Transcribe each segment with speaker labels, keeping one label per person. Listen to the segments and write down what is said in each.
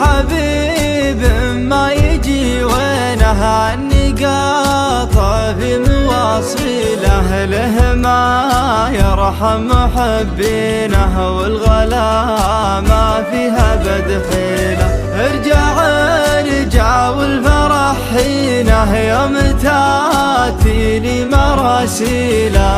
Speaker 1: حبيب ما يجي وينه عني قاطع في مواصيله، له ما يرحم محبينه والغلا ما فيها بدحيله. ارجع والفرح حينه يوم تاتيني مراسيله،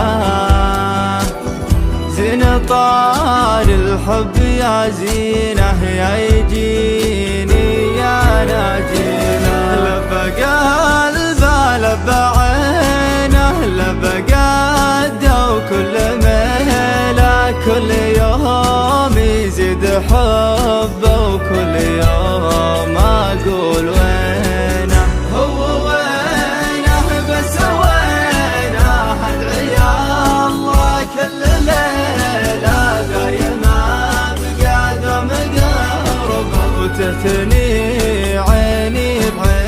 Speaker 1: زين طال الحب يا زينه يا يجيني يا ناجيله. لبى قلبه لبى عينه لبى قده وكل ميله، كل يوم يزيد حبه وكل يوم اقول وينه هو وينه بس وينه ادعي الله كل ليله دايما بقدم قربه وتثني عيني بعينه.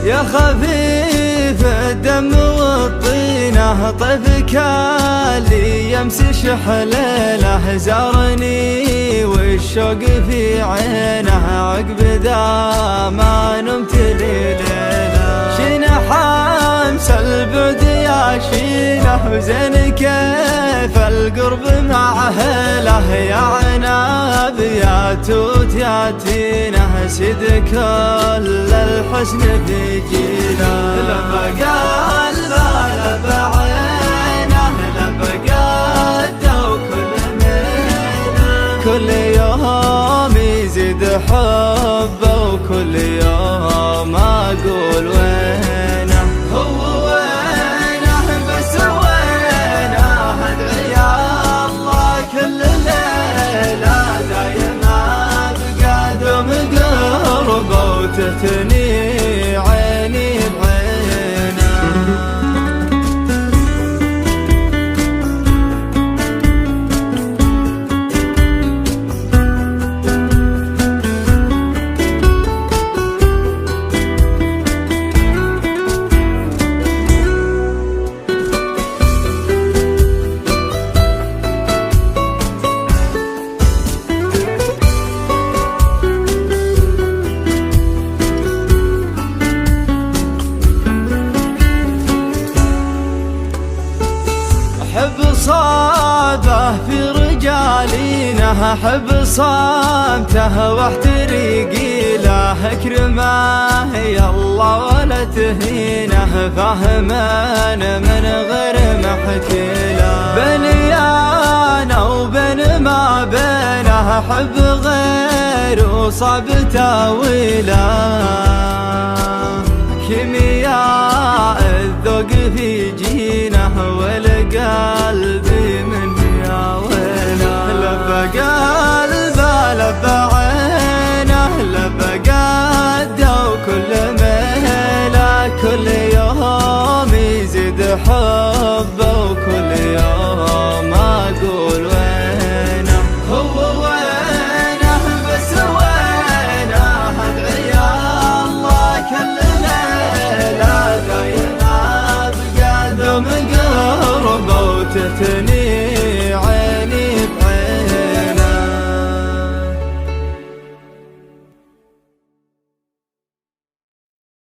Speaker 1: يا خفيف الدم والطينة طيفك اللي يمس شحليله، زارني والشوق في عينه عقب ذا ما نمت ليلة. شينه حمس البعد يا شينه وزين كيف القرب مع اهله، يا عناب يا توت يا تينه سيد كل الحسن في جيله. لبى قلبه لبى عينه لبى قده وكل ميله، كل يوم يزيد حبه وكل يوم اقول وينه هو وينه بس وينه ادعي الله كل ليله دايما بقدم قربه وتثني عيني بعينه. حب صابه في رجالينه، حب صامته واحترقي له، اكرمه يا الله ولا تهينه، فاهمان من غير محكيله. بيني انا وبين ما بينه حب غير وصعب تاويله، كيمياء الذوق في جينه والقلبي من يا ويله. لبى قلبه لبى عينه لبى قده وكل ميله، كل يوم يزيد حبه وكل يوم اقول وينه هو وينه بس وينه ادعي الله كل ليله دايما بقدم قربه وتثني